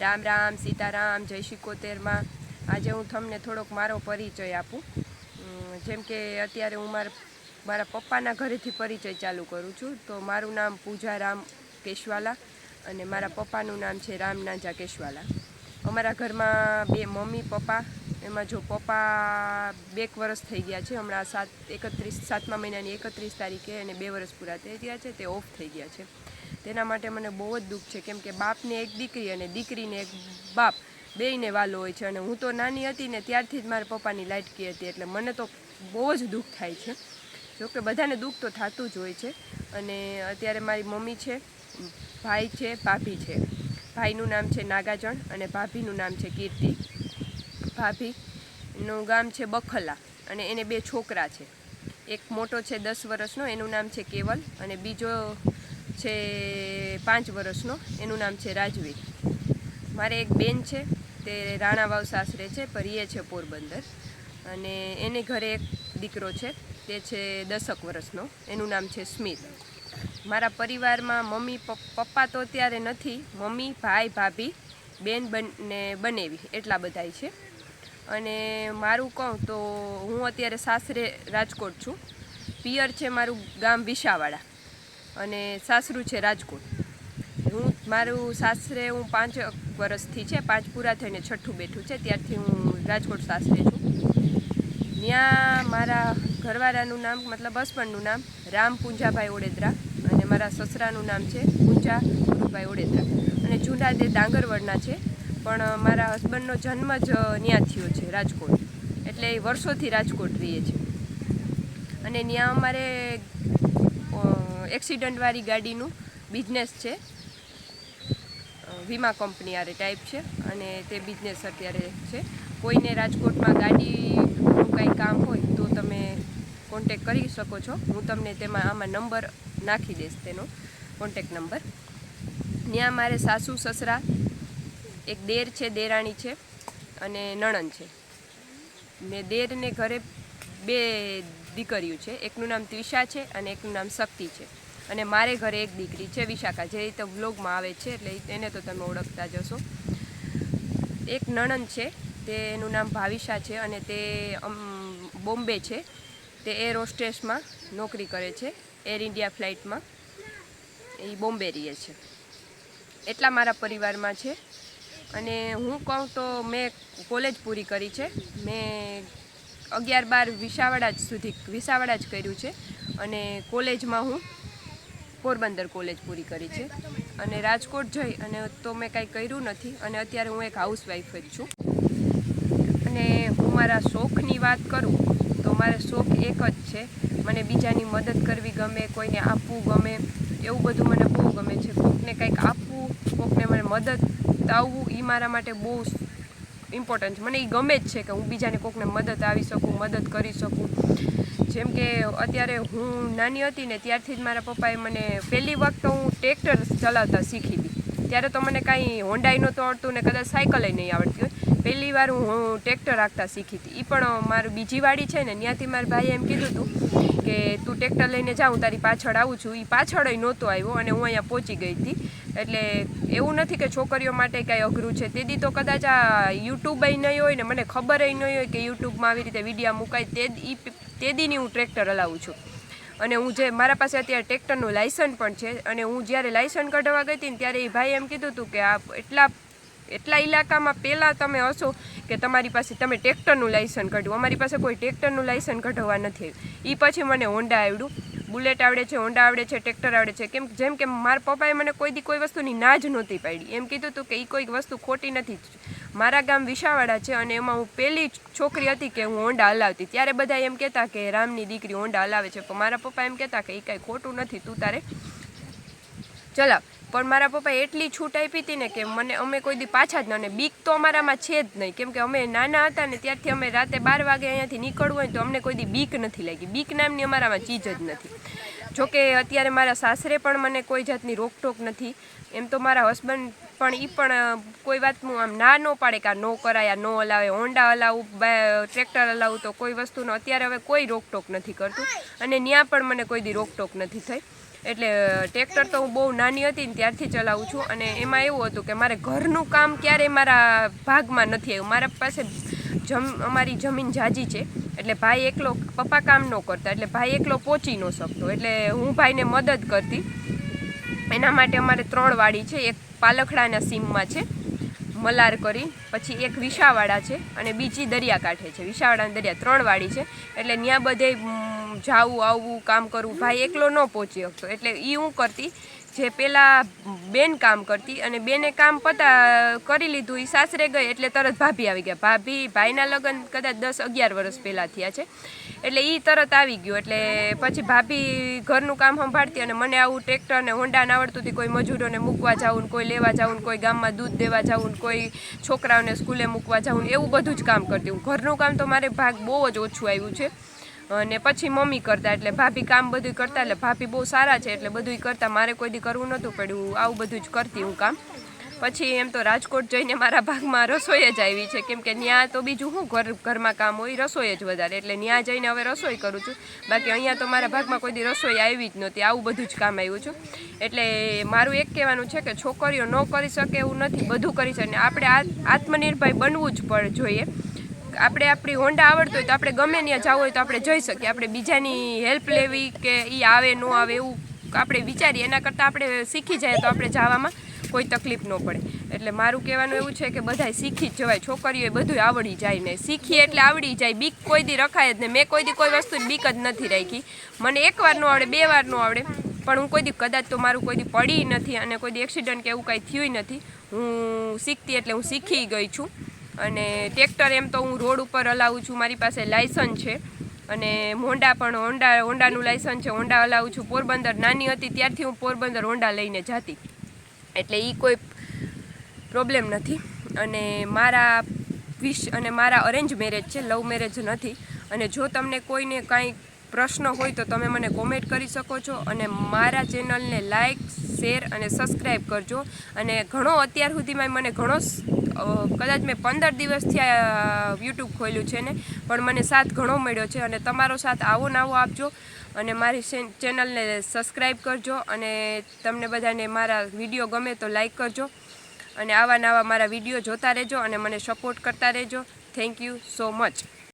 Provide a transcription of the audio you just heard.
રામ રામ સીતારામ જય શિકોતેરમાં આજે હું તમને થોડોક મારો પરિચય આપું। જેમ કે અત્યારે હું મારા પપ્પાના ઘરેથી પરિચય ચાલુ કરું છું। તો મારું નામ પૂજા રામ કેશવાલા અને મારા પપ્પાનું નામ છે રામ નાંજા કેશવાલા। અમારા ઘરમાં બે મમ્મી પપ્પા, એમાં જો પપ્પા 2 વર્ષ થઈ ગયા છે, હમણાં 7મા મહિનાની 31 તારીખે અને 2 વર્ષ પૂરા થઈ ગયા છે, તે ઓફ થઈ ગયા છે। તેના માટે મને બહુ જ દુઃખ છે, કેમ કે બાપને એક દીકરી અને દીકરીને એક બાપ, બેયને વાલો હોય છે। અને હું તો નાની હતી ને ત્યારથી જ મારા પપ્પાની લાડકી હતી, એટલે મને તો બહુ જ દુઃખ થાય છે। જોકે બધાને દુઃખ તો થતું જ હોય છે। અને અત્યારે મારી મમ્મી છે, ભાઈ છે, ભાભી છે। ભાઈનું નામ છે નાગાજણ અને ભાભીનું નામ છે કીર્તિ। ભાભીનું ગામ છે બખલા અને એને 2 છોકરા છે। એક મોટો છે 10 વર્ષનો, એનું નામ છે કેવલ, અને બીજો છે 5 વર્ષનો, એનું નામ છે રાજવીર। મારે એક બેન છે, તે રાણાવાવ સાસરે છે, પર એ છે પોરબંદર, અને એને ઘરે એક દીકરો છે, તે છે 10 વર્ષનો, એનું નામ છે સ્મિત। મારા પરિવારમાં મમ્મી પપ્પા તો અત્યારે નથી, મમ્મી, ભાઈ, ભાભી, બેન ને બનેવી, એટલા બધાય છે। અને મારું કહું તો હું અત્યારે સાસરે રાજકોટ છું। પિયર છે મારું ગામ વિસાવાડા અને સાસરું છે રાજકોટ। મારું સાસરે હું 5 વર્ષથી છે, 5 પૂરા થઈને 6ઠું બેઠું છે, ત્યારથી હું રાજકોટ સાસરે છું। ત્યાં મારા ઘરવાળાનું નામ, મતલબ હસબન્ડનું નામ રામ પૂંજાભાઈ ઓડેદરા, અને મારા સસરાનું નામ છે પૂંજા ગુરુભાઈ ઓડેદરા, અને જૂના તે ડાંગરવડના છે, પણ મારા હસબન્ડનો જન્મ જ ત્યાં થયો છે રાજકોટ, એટલે એ વર્ષોથી રાજકોટ રહીએ છે। અને ત્યાં અમારે એક્સિડન્ટવાળી ગાડીનું બિઝનેસ છે, વીમા કંપની આરે ટાઈપ છે, અને તે બિઝનેસ અત્યારે છે। કોઈને રાજકોટમાં ગાડીનું કંઈ કામ હોય તો તમે કોન્ટેક કરી શકો છો, હું તમને તેમાં આમાં નંબર નાખી દઈશ, તેનો કોન્ટેક નંબર। ત્યાં મારે સાસુ સસરા, એક દેર છે, દેરાણી છે, અને નણંદ છે। ને દેરને ઘરે 2 દીકરીઓ છે, એકનું નામ ત્વિષા છે અને એકનું નામ શક્તિ છે, અને મારે ઘરે એક દીકરી છે વિશાખા, જે તો બ્લોગમાં આવે છે, એટલે એને તો તમે ઓળખતા જ હશો। એક નણંદ છે, તેનું નામ ભાવિશા છે, અને તે બોમ્બે છે, તે એર હોસ્ટેસમાં નોકરી કરે છે, એર ઇન્ડિયા ફ્લાઇટમાં, એ બોમ્બે રહે છે। એટલા મારા પરિવારમાં છે। અને હું કહું તો મેં કોલેજ પૂરી કરી છે, મેં 11-12 વિસાવાડા જ કર્યું છે, અને કોલેજમાં હું પોરબંદર કોલેજ પૂરી કરી છે, અને રાજકોટ જઈ અને તો મેં કાંઈ કર્યું નથી, અને અત્યારે હું એક હાઉસવાઈફ જ છું। અને હું મારા શોખની વાત કરું તો મારે શોખ એક જ છે, મને બીજાની મદદ કરવી ગમે, કોઈને આપવું ગમે, એવું બધું મને બહુ ગમે છે। કોકને કંઈક આપવું, કોકને મને મદદ આવવું, એ મારા માટે બહુ ઇમ્પોર્ટન્ટ છે, મને એ ગમે જ છે કે હું બીજાને કોકને મદદ આવી શકું, મદદ કરી શકું। જેમ કે અત્યારે હું નાની હતી ને ત્યારથી જ મારા પપ્પાએ મને પહેલી વખત હું ટ્રેક્ટર ચલાવતા શીખી હતી, ત્યારે તો મને કાંઈ હોન્ડાઈ નહોતું આવડતું ને કદાચ સાયકલે નહીં આવડતી હોય, પહેલી વાર હું ટ્રેક્ટર હાંકતા શીખી હતી। એ પણ મારું બીજી વાડી છે ને, ત્યાંથી મારા ભાઈએ એમ કીધું હતું કે તું ટ્રેક્ટર લઈને જા, હું તારી પાછળ આવું છું। એ પાછળ નહોતો આવ્યો અને હું અહીંયા પહોંચી ગઈ હતી। એટલે એવું નથી કે છોકરીઓ માટે કાંઈ અઘરું છે, તે દી તો કદાચ આ યુટ્યુબ નહીં હોય ને, મને ખબર નહીં હોય કે યુટ્યુબમાં આવી રીતે વિડીયો મુકાય, તે દીની હું ટ્રેક્ટર હલાવું છું। અને હું જે મારા પાસે અત્યારે ટ્રેક્ટરનું લાયસન્સ પણ છે, અને હું જ્યારે લાયસન્સ કઢાવવા ગઈ હતી ને ત્યારે એ ભાઈ એમ કીધું હતું કે આ એટલા ઇલાકામાં પહેલાં તમે હશો કે તમારી પાસે તમે ટ્રેક્ટરનું લાયસન્સ કાઢ્યું, અમારી પાસે કોઈ ટ્રેક્ટરનું લાયસન્સ કઢાવવા નથી આવ્યું। એ પછી મને હોન્ડા આવડ્યું, બુલેટ આવડે છે, હોન્ડા આવડે છે, ટ્રેક્ટર આવડે છે, જેમ કે મારા પપ્પાએ મને કોઈ વસ્તુની ના જ નહોતી પાડી, એમ કીધું હતું કે એ કોઈ વસ્તુ ખોટી નથી। મારા ગામ વિસાવાડા છે, અને એમાં હું પહેલી છોકરી હતી કે હું હોન્ડા હલાવતી, ત્યારે બધા એમ કહેતા કે રામની દીકરી હોન્ડા હલાવે છે, પણ મારા પપ્પા એમ કહેતા કે એ કાંઈ ખોટું નથી, તું તારે ચલાવ। પણ મારા પપ્પાએ એટલી છૂટ આપી હતી ને કે અમે કોઈ દી પાછા જ ન, અને બીક તો અમારામાં છે જ નહીં, કેમ કે અમે નાના હતા ને ત્યારથી અમે રાતે 12 વાગે અહીંયાથી નીકળવું હોય તો અમને કોઈ દી બીક નથી લાગી, બીક નામની અમારામાં ચીજ જ નથી। જોકે અત્યારે મારા સાસરે પણ મને કોઈ જાતની રોકટોક નથી, એમ તો મારા હસબન્ડ પણ કોઈ વાતનું આમ ના ન પાડે કે આ ન કરાય, આ ન હલાવે, હોન્ડા હલાવું, ટ્રેક્ટર હલાવું, તો કોઈ વસ્તુનો અત્યારે હવે કોઈ રોકટોક નથી કરતું, અને ત્યાં પણ મને કોઈ દી રોકટોક નથી થઈ। એટલે ટ્રેક્ટર તો હું બહુ નાની હતી ને ત્યારથી ચલાવું છું, અને એમાં એવું હતું કે મારે ઘરનું કામ ક્યારેય મારા ભાગમાં નથી આવ્યું. મારા પાસે અમારી જમીન જાજી છે, એટલે ભાઈ એકલો, પપ્પા કામ ન કરતા, એટલે ભાઈ એકલો પહોંચી ન શકતો, એટલે હું ભાઈને મદદ કરતી. એના માટે અમારે 3 વાડી છે. એક પાલખડાના સીમમાં છે મલાર કરી, પછી એક વિસાવાડા છે, અને બીજી દરિયાકાંઠે છે. વિસાવાડા અને દરિયા 3 વાડી છે, એટલે ત્યાં બધે જાવું આવવું કામ કરવું. ભાઈ એકલો ન પહોંચી શકતો, એટલે એ હું કરતી. જે પહેલાં બેન કામ કરતી, અને બેને કામ કરી લીધું, એ સાસરે ગઈ એટલે તરત ભાભી આવી ગયા. ભાઈના લગ્ન કદાચ 10-11 વર્ષ પહેલાં થયા છે, એટલે એ તરત આવી ગયું. એટલે પછી ભાભી ઘરનું કામ સંભાળતી, અને મને આવું ટ્રેક્ટર ને હોન્ડા ના આવડતું હતી. કોઈ મજૂરોને મૂકવા જવું, કોઈ લેવા જવું, કોઈ ગામમાં દૂધ દેવા જવું, કોઈ છોકરાઓને સ્કૂલે મૂકવા જવું, એવું બધું જ કામ કરતી હું. ઘરનું કામ તો મારે ભાગ બહુ જ ઓછું આવ્યું છે. અને પછી મમ્મી કરતા, એટલે ભાભી કામ બધું કરતા, એટલે ભાભી બહુ સારા છે, એટલે બધું કરતા. મારે કોઈ દી કરવું નહોતું પડ્યું, આવું બધું જ કરતી હું કામ. પછી એમ તો રાજકોટ જઈને મારા ભાગમાં રસોઈ જ આવી છે, કેમ કે ત્યાં તો બીજું શું ઘરમાં કામ હોય, રસોઈ જ વધારે, એટલે ત્યાં જઈને હવે રસોઈ કરું છું. બાકી અહીંયા તો મારા ભાગમાં કોઈ દી રસોઈ આવી જ નહોતી, આવું બધું જ કામ આવ્યું છું. એટલે મારું એક કહેવાનું છે કે છોકરીઓ ન કરી શકે એવું નથી, બધું કરી શકે. આપણે આત્મનિર્ભર બનવું જ જોઈએ. આપણે આપણી હોન્ડા આવડતું હોય તો આપણે ગમે ત્યાં જવું હોય તો આપણે જઈ શકીએ. આપણે બીજાની હેલ્પ લેવી કે એ આવે ન આવે એવું આપણે વિચારીએ, એના કરતાં આપણે શીખી જાય તો આપણે જવામાં કોઈ તકલીફ ન પડે. એટલે મારું કહેવાનું એવું છે કે બધાય શીખી જ જવાય. છોકરીઓએ બધું આવડી જાય ને, શીખીએ એટલે આવડી જાય. બીક કોઈ દી રખાય જ નહીં. મેં કોઈ દી કોઈ વસ્તુની બીક જ નથી રાખી. મને 1 વાર ન આવડે, 2 વાર ન આવડે, પણ હું કોઈ દી કદાચ તો મારું કોઈ દી પડી નથી, અને કોઈ દી એક્સિડન્ટ કે એવું કાંઈ થયું નથી. હું શીખતી એટલે હું શીખી ગઈ છું. અને ટ્રેક્ટર એમ તો હું રોડ ઉપર હલાવું છું, મારી પાસે લાયસન્સ છે. અને હોન્ડા પણ હોન્ડાનું લાયસન્સ છે, હોન્ડા હલાવું છું. પોરબંદર નાની હતી ત્યારથી હું પોરબંદર હોન્ડા લઈને જતી, એટલે એ કોઈ પ્રોબ્લેમ નથી. અને મારા મારા અરેન્જ મેરેજ છે, લવ મેરેજ નથી. અને જો તમને કોઈને કાંઈ પ્રશ્ન હોય તો તમે મને કોમેન્ટ કરી શકો છો. અને મારા ચેનલને લાઇક, શેર અને સબસ્ક્રાઈબ કરજો. અને ઘણો અત્યાર સુધીમાં મને ઘણો, કદાચ મેં 15 દિવસથી આ યુટ્યુબ ખોલ્યું છે ને, પણ મને સાથ ઘણો મળ્યો છે. અને તમારો સાથ આવો ને આવો આપજો, અને મારી ચેનલને સબસ્ક્રાઈબ કરજો. અને તમને બધાને મારા વિડીયો ગમે તો લાઈક કરજો, અને આવા નવા મારા વિડીયો જોતા રહેજો, અને મને સપોર્ટ કરતા રહેજો. Thank you so much.